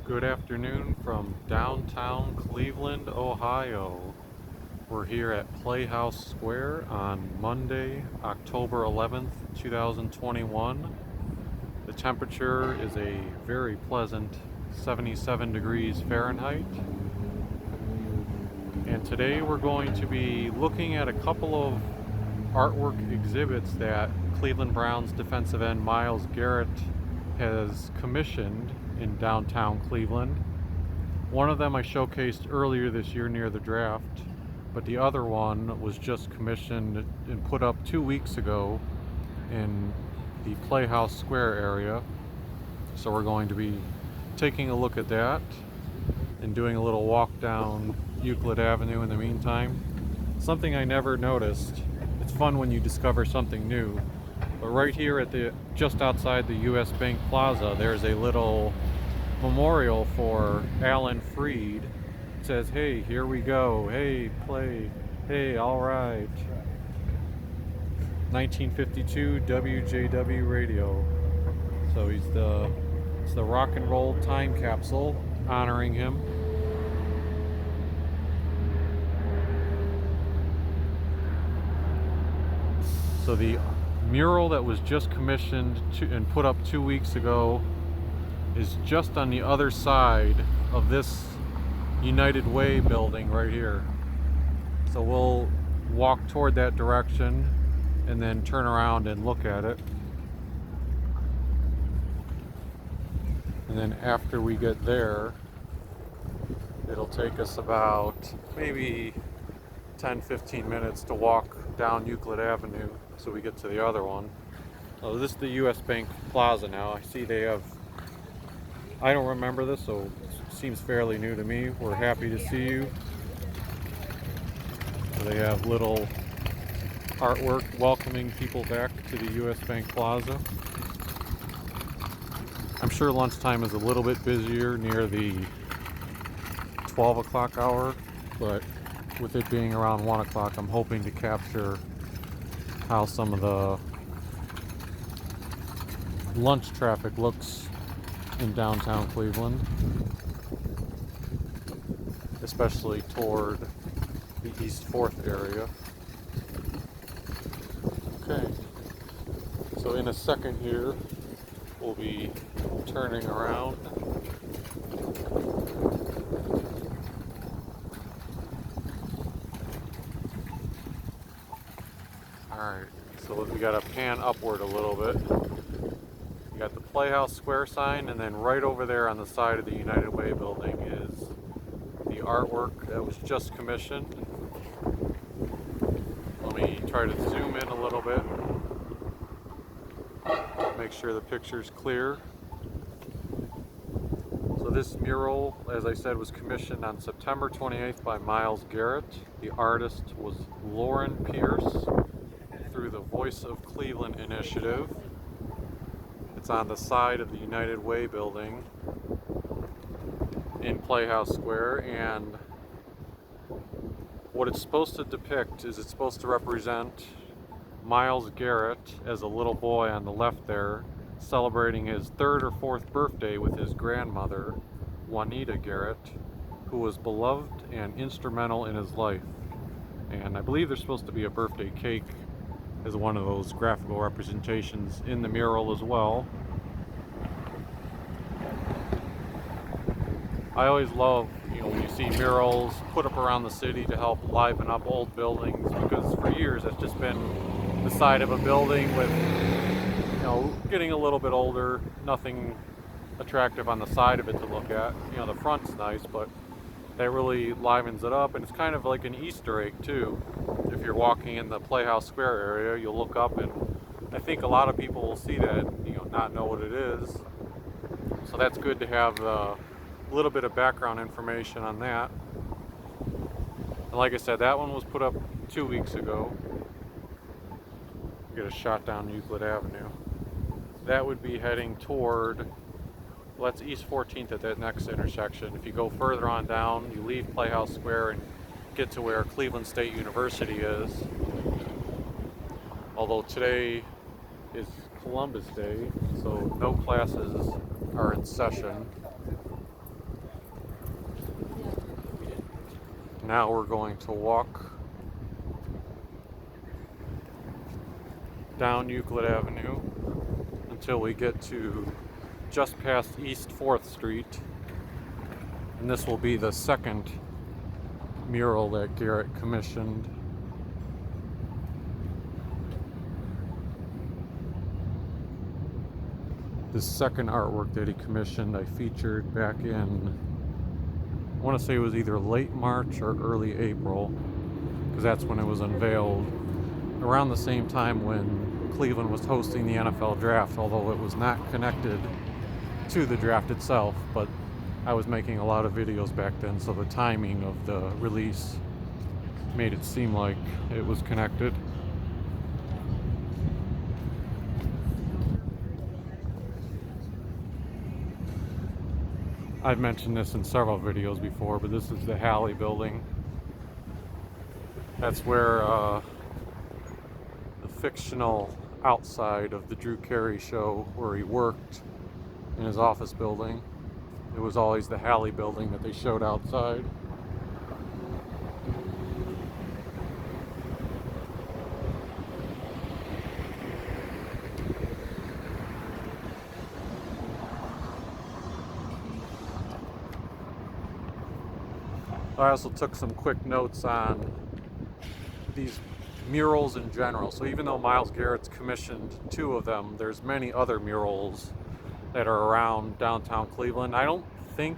Good afternoon from downtown Cleveland, Ohio. We're here at Playhouse Square on Monday, October 11th, 2021. The temperature is a very pleasant 77 degrees Fahrenheit. And today we're going to be looking at a couple of artwork exhibits that Cleveland Browns defensive end Myles Garrett has commissioned in downtown Cleveland. One of them I showcased earlier this year near the draft, but the other one was just commissioned and put up 2 weeks ago in the Playhouse Square area. So we're going to be taking a look at that and doing a little walk down Euclid Avenue in the meantime. Something I never noticed. It's fun when you discover something new. But right here at just outside the US Bank Plaza, there's a little memorial for Alan Freed. It says, "Hey, here we go. Hey, play. Hey, all right." 1952 WJW radio. So it's the rock and roll time capsule honoring him. So the mural that was just commissioned and put up 2 weeks ago is just on the other side of this United Way building right here. So we'll walk toward that direction and then turn around and look at it. And then after we get there, it'll take us about maybe 10-15 minutes to walk down Euclid Avenue so we get to the other one. So this is the US Bank Plaza now. I see they have, I don't remember this, so it seems fairly new to me. We're happy to see you. They have little artwork welcoming people back to the US Bank Plaza. I'm sure lunchtime is a little bit busier near the 12 o'clock hour, but with it being around 1 o'clock, I'm hoping to capture how some of the lunch traffic looks in downtown Cleveland, especially toward the East 4th area. Okay, so in a second here, we'll be turning around. Alright, so we got to pan upward a little bit. You got the Playhouse Square sign, and then right over there on the side of the United Way building is the artwork that was just commissioned. Let me try to zoom in a little bit, make sure the picture's clear. So this mural, as I said, was commissioned on September 28th by Myles Garrett. The artist was Lauren Pierce through the Voice of Cleveland initiative. It's on the side of the United Way building in Playhouse Square, and what it's supposed to depict is it's supposed to represent Myles Garrett as a little boy on the left there, celebrating his 3rd or 4th birthday with his grandmother, Juanita Garrett, who was beloved and instrumental in his life. And I believe there's supposed to be a birthday cake as one of those graphical representations in the mural as well. I always love, when you see murals put up around the city to help liven up old buildings, because for years it's just been the side of a building with, getting a little bit older, nothing attractive on the side of it to look at. The front's nice, but that really livens it up, and it's kind of like an Easter egg too. If you're walking in the Playhouse Square area, you'll look up, and I think a lot of people will see that, not know what it is. So that's good to have a little bit of background information on that. And like I said, that one was put up 2 weeks ago. Get a shot down Euclid Avenue. That would be heading toward, well, that's East 14th at that next intersection. If you go further on down, you leave Playhouse Square and get to where Cleveland State University is. Although today is Columbus Day, so no classes are in session. Now we're going to walk down Euclid Avenue until we get to just past East 4th Street. And this will be the second mural that Garrett commissioned. This second artwork that he commissioned I featured back in, I want to say it was either late March or early April, because that's when it was unveiled, around the same time when Cleveland was hosting the NFL draft, although it was not connected to the draft itself, but I was making a lot of videos back then, so the timing of the release made it seem like it was connected. I've mentioned this in several videos before, but this is the Halle building. That's where the fictional outside of the Drew Carey show where he worked in his office building. It was always the Halle building that they showed outside. I also took some quick notes on these murals in general. So even though Myles Garrett's commissioned 2 of them, there's many other murals that are around downtown Cleveland. I don't think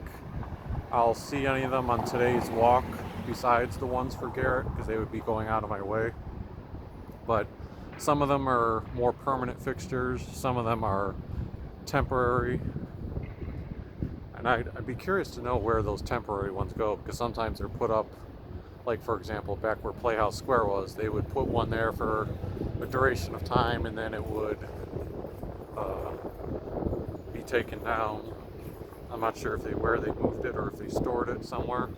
I'll see any of them on today's walk besides the ones for Garrett, because they would be going out of my way. But some of them are more permanent fixtures, some of them are temporary. And I'd be curious to know where those temporary ones go, because sometimes they're put up, like for example, back where Playhouse Square was, they would put one there for a duration of time and then it would be taken down. I'm not sure if where they moved it or if they stored it somewhere.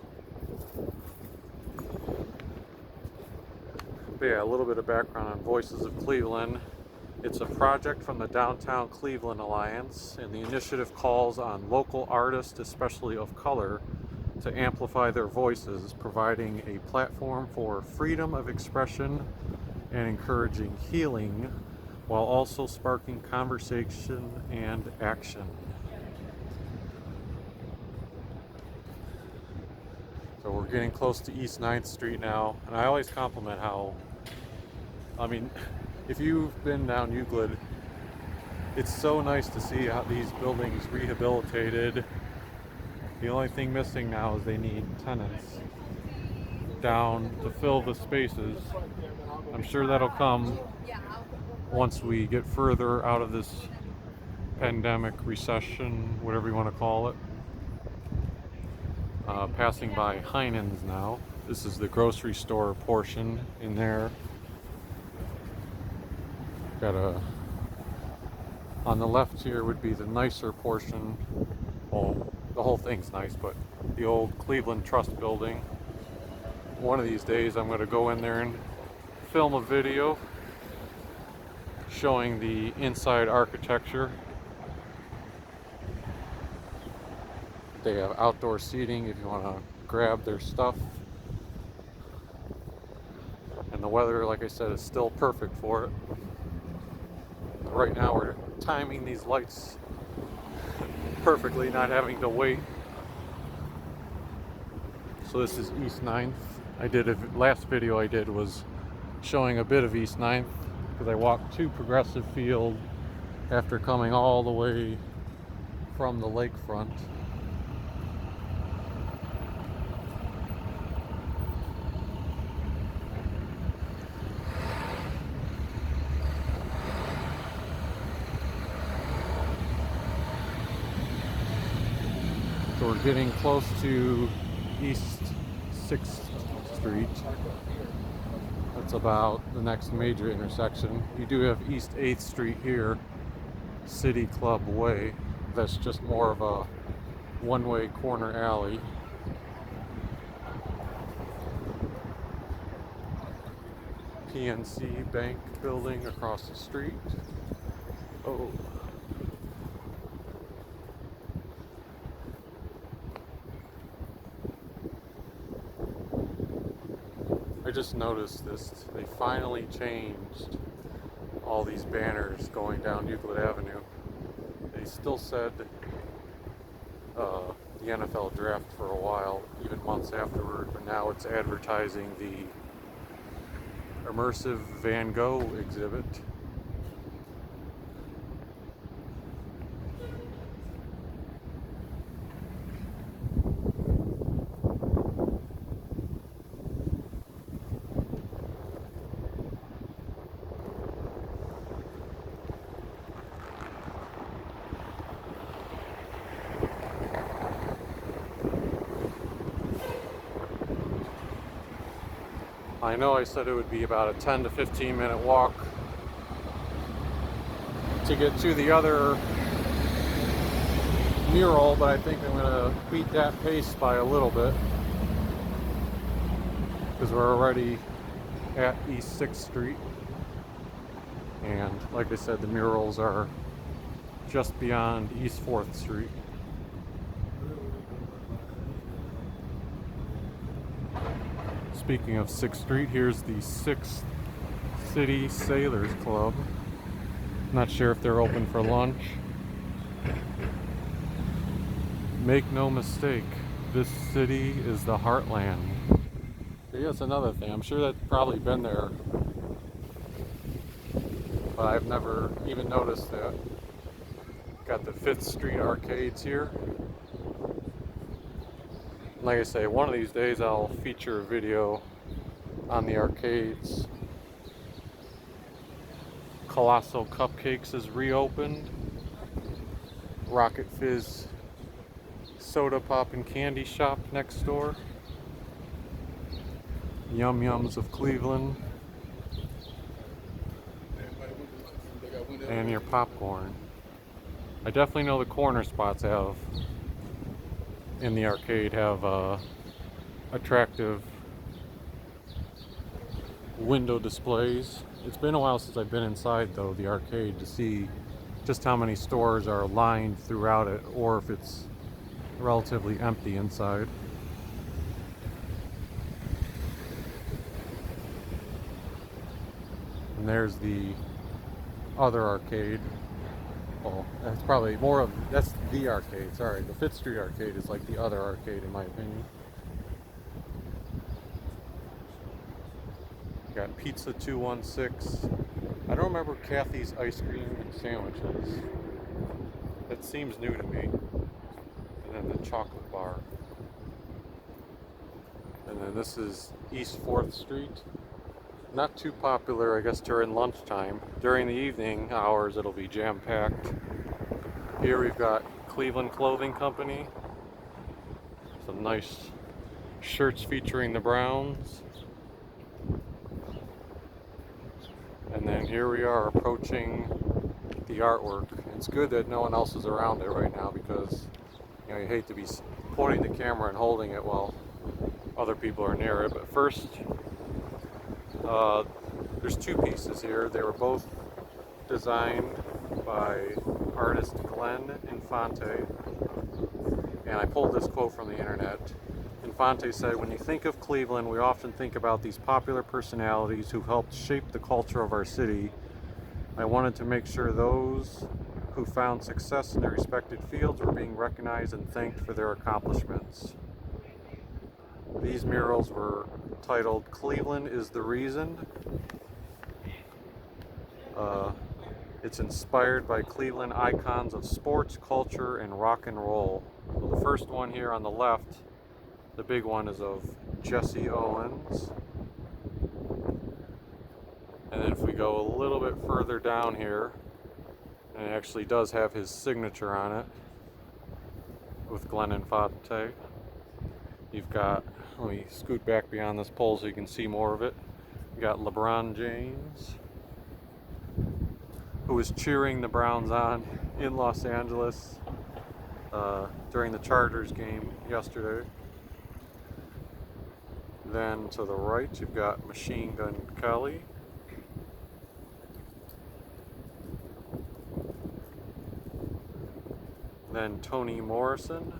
But yeah, a little bit of background on Voices of Cleveland. It's a project from the Downtown Cleveland Alliance, and the initiative calls on local artists, especially of color, to amplify their voices, providing a platform for freedom of expression and encouraging healing, while also sparking conversation and action. So we're getting close to East 9th Street now, and I always compliment how, if you've been down Euclid, it's so nice to see how these buildings rehabilitated. The only thing missing now is they need tenants down to fill the spaces. I'm sure that'll come once we get further out of this pandemic, recession, whatever you want to call it. Passing by Heinen's now. This is the grocery store portion in there. On the left here would be the nicer portion. Well, the whole thing's nice, but the old Cleveland Trust building. One of these days I'm going to go in there and film a video showing the inside architecture. They have outdoor seating if you want to grab their stuff. And the weather, like I said, is still perfect for it. Right now we're timing these lights perfectly, not having to wait. So this is East 9th. Last video I did was showing a bit of East 9th, because I walked to Progressive Field after coming all the way from the lakefront. So we're getting close to East 6th Street. That's about the next major intersection. You do have East 8th Street here, City Club Way. That's just more of a one-way corner alley. PNC Bank building across the street. Oh. I just noticed this. They finally changed all these banners going down Euclid Avenue. They still said the NFL draft for a while, even months afterward, but now it's advertising the immersive Van Gogh exhibit. I know I said it would be about a 10 to 15 minute walk to get to the other mural, but I think I'm going to beat that pace by a little bit because we're already at East 6th Street, and like I said, the murals are just beyond East 4th Street. Speaking of 6th Street, here's the 6th City Sailors Club. Not sure if they're open for lunch. Make no mistake, this city is the heartland. See, that's another thing. I'm sure that's probably been there, but I've never even noticed that. Got the 5th Street arcades here. Like I say, one of these days I'll feature a video on the arcades. Colossal Cupcakes is reopened. Rocket Fizz Soda Pop and Candy Shop next door. Yum Yums of Cleveland. And your popcorn. I definitely know the corner spots have in the arcade have attractive window displays. It's been a while since I've been inside though the arcade to see just how many stores are lined throughout it, or if it's relatively empty inside. And there's the other arcade. Well, that's probably more of, that's the arcade, sorry. The 5th Street arcade is like the other arcade in my opinion. Got Pizza 216. I don't remember Kathy's ice cream and sandwiches. That seems new to me. And then the chocolate bar. And then this is East 4th Street. Not too popular, I guess, during lunchtime. During the evening hours, it'll be jam-packed. Here we've got Cleveland Clothing Company. Some nice shirts featuring the Browns. And then here we are approaching the artwork. It's good that no one else is around it right now because, you know, you hate to be pointing the camera and holding it while other people are near it. But first, there's two pieces here. They were both designed by artist Glenn Infante, and I pulled this quote from the internet. Infante said, "When you think of Cleveland, we often think about these popular personalities who helped shape the culture of our city. I wanted to make sure those who found success in their respected fields were being recognized and thanked for their accomplishments." These murals were titled "Cleveland is the Reason." It's inspired by Cleveland icons of sports, culture, and rock and roll. So the first one here on the left, the big one, is of Jesse Owens. And then if we go a little bit further down here, and it actually does have his signature on it with Glenn Infante. You've got, let me scoot back beyond this pole so you can see more of it. You got LeBron James, who was cheering the Browns on in Los Angeles during the Chargers game yesterday. Then to the right, you've got Machine Gun Kelly. Then Toni Morrison.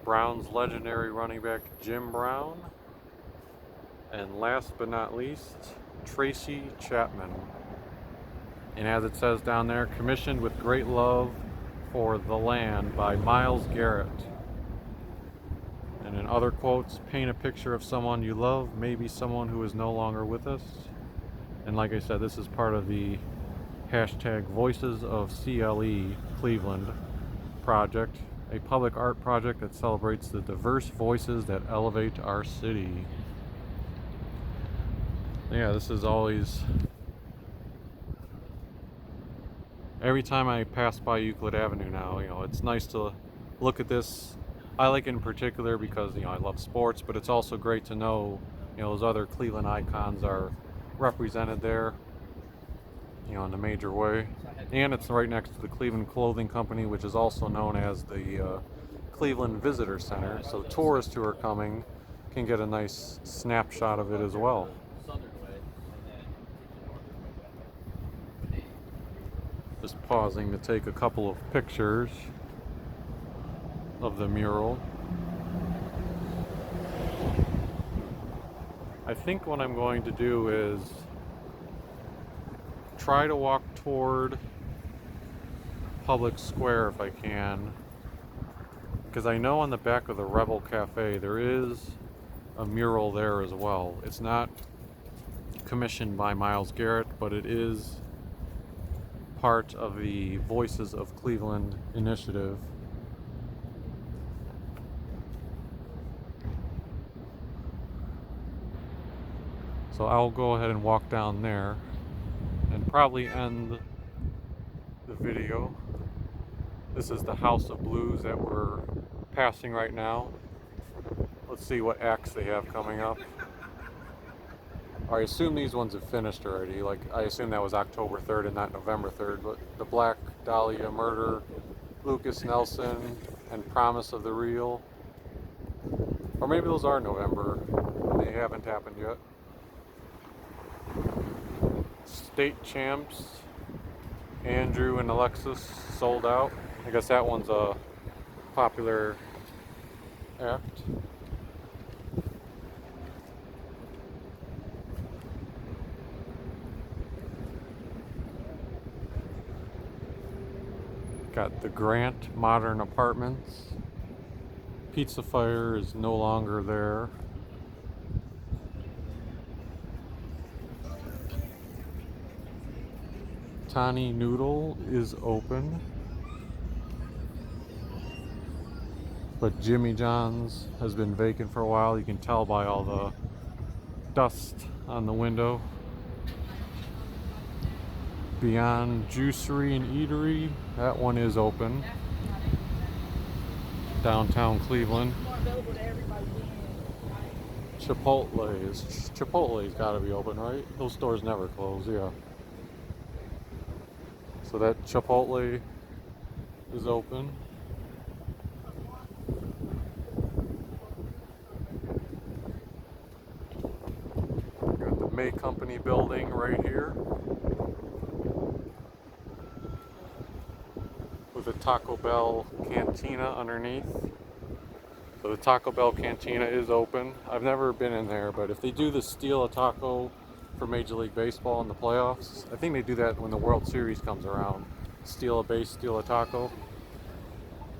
Browns legendary running back Jim Brown. And last but not least, Tracy Chapman. And as it says down there, commissioned with great love for the land by Myles Garrett. And in other quotes, paint a picture of someone you love, maybe someone who is no longer with us. And like I said, this is part of the hashtag Voices of CLE Cleveland project, a public art project that celebrates the diverse voices that elevate our city. Yeah, this is always, every time I pass by Euclid Avenue now, it's nice to look at this. I like it in particular because, I love sports, but it's also great to know, those other Cleveland icons are represented there, in a major way. And it's right next to the Cleveland Clothing Company, which is also known as the Cleveland Visitor Center. So tourists who are coming can get a nice snapshot of it as well. Just pausing to take a couple of pictures of the mural. I think what I'm going to do is try to walk toward Public Square if I can, because I know on the back of the Rebel Cafe there is a mural there as well. It's not commissioned by Myles Garrett, but it is part of the Voices of Cleveland initiative. So I'll go ahead and walk down there and probably end the video. This is the House of Blues that we're passing right now. Let's see what acts they have coming up. I assume these ones have finished already. Like, I assume that was October 3rd and not November 3rd, but the Black Dahlia Murder, Lucas Nelson, and Promise of the Real. Or maybe those are November and they haven't happened yet. State Champs, Andrew and Alexis sold out. I guess that one's a popular act. Got the Grant Modern Apartments. Pizza Fire is no longer there. Tiny Noodle is open. But Jimmy John's has been vacant for a while. You can tell by all the dust on the window. Beyond Juicery and Eatery, that one is open. Downtown Cleveland. Chipotle's got to be open, right? Those stores never close, yeah. So that Chipotle is open. Got the May Company building right here, with a Taco Bell cantina underneath. So the Taco Bell cantina is open. I've never been in there, but if they do the Steal a Taco for Major League Baseball in the playoffs, I think they do that when the World Series comes around. Steal a base, steal a taco.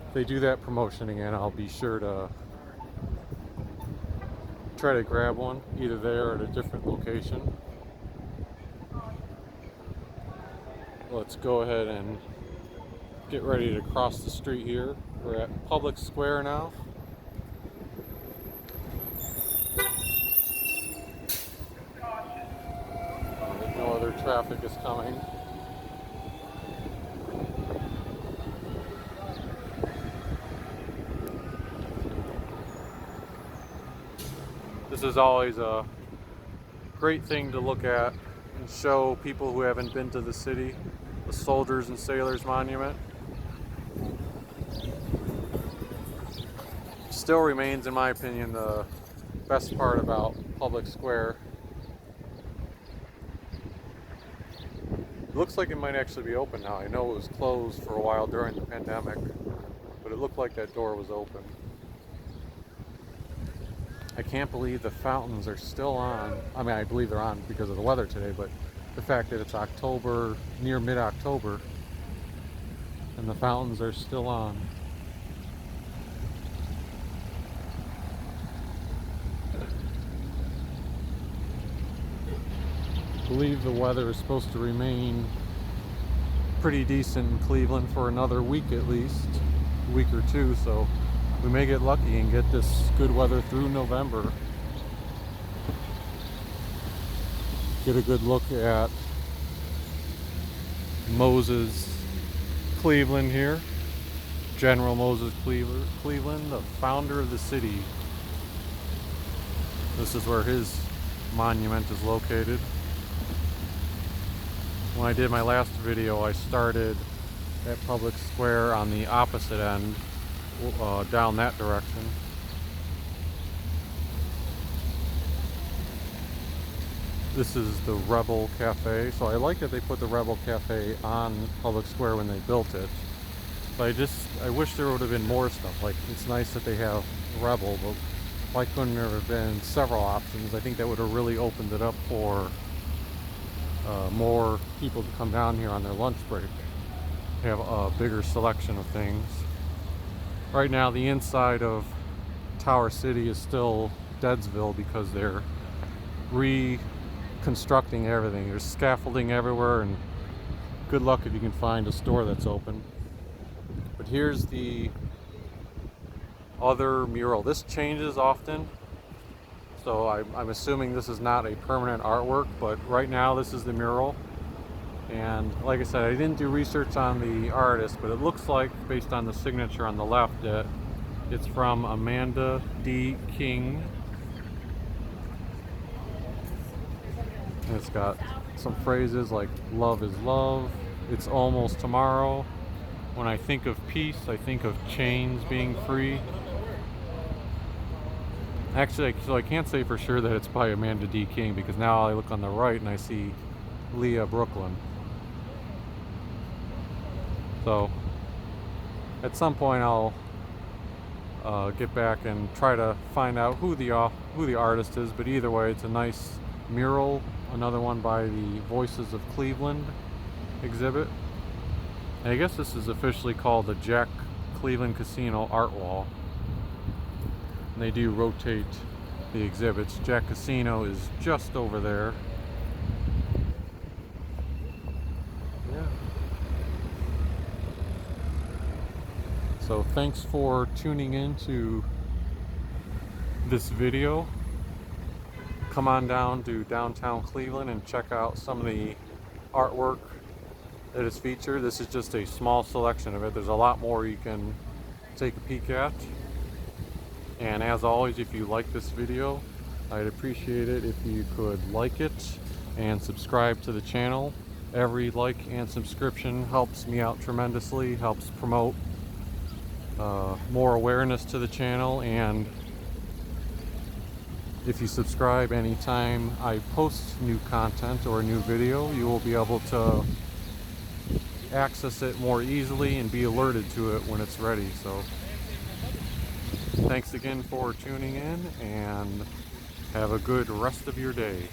If they do that promotion again, I'll be sure to try to grab one, either there or at a different location. Let's go ahead and get ready to cross the street here. We're at Public Square now. No other traffic is coming. This is always a great thing to look at and show people who haven't been to the city, the Soldiers and Sailors Monument. Still remains, in my opinion, the best part about Public Square. It looks like it might actually be open now. I know it was closed for a while during the pandemic, but it looked like that door was open. I can't believe the fountains are still on. I mean, I believe they're on because of the weather today, but the fact that it's October, near mid-October, and the fountains are still on. I believe the weather is supposed to remain pretty decent in Cleveland for another week at least, a week or two, so we may get lucky and get this good weather through November. Get a good look at Moses Cleveland here. General Moses Cleveland, the founder of the city. This is where his monument is located. When I did my last video, I started at Public Square on the opposite end, down that direction. This is the Rebel Cafe, so I like that they put the Rebel Cafe on Public Square when they built it. But I wish there would have been more stuff. Like, it's nice that they have Rebel, but why couldn't there have been several options? I think that would have really opened it up for more people to come down here on their lunch break. They have a bigger selection of things. Right now, the inside of Tower City is still Deadsville because they're reconstructing everything. There's scaffolding everywhere, and good luck if you can find a store that's open. But here's the other mural. This changes often, so I'm assuming this is not a permanent artwork, but right now this is the mural. And like I said, I didn't do research on the artist, but it looks like, based on the signature on the left, that it's from Amanda D. King. And it's got some phrases like "love is love," "it's almost tomorrow," "when I think of peace, I think of chains being free." Actually, so I can't say for sure that it's by Amanda D. King, because now I look on the right and I see Leah Brooklyn. So at some point I'll get back and try to find out who the artist is. But either way, it's a nice mural. Another one by the Voices of Cleveland exhibit. And I guess this is officially called the Jack Cleveland Casino Art Wall. And they do rotate the exhibits. Jack Casino is just over there. Yeah. So thanks for tuning in to this video. Come on down to downtown Cleveland and check out some of the artwork that is featured. This is just a small selection of it. There's a lot more you can take a peek at. And as always, if you like this video, I'd appreciate it if you could like it and subscribe to the channel. Every like and subscription helps me out tremendously, helps promote more awareness to the channel. And if you subscribe anytime I post new content or a new video, you will be able to access it more easily and be alerted to it when it's ready. So thanks again for tuning in, and have a good rest of your day.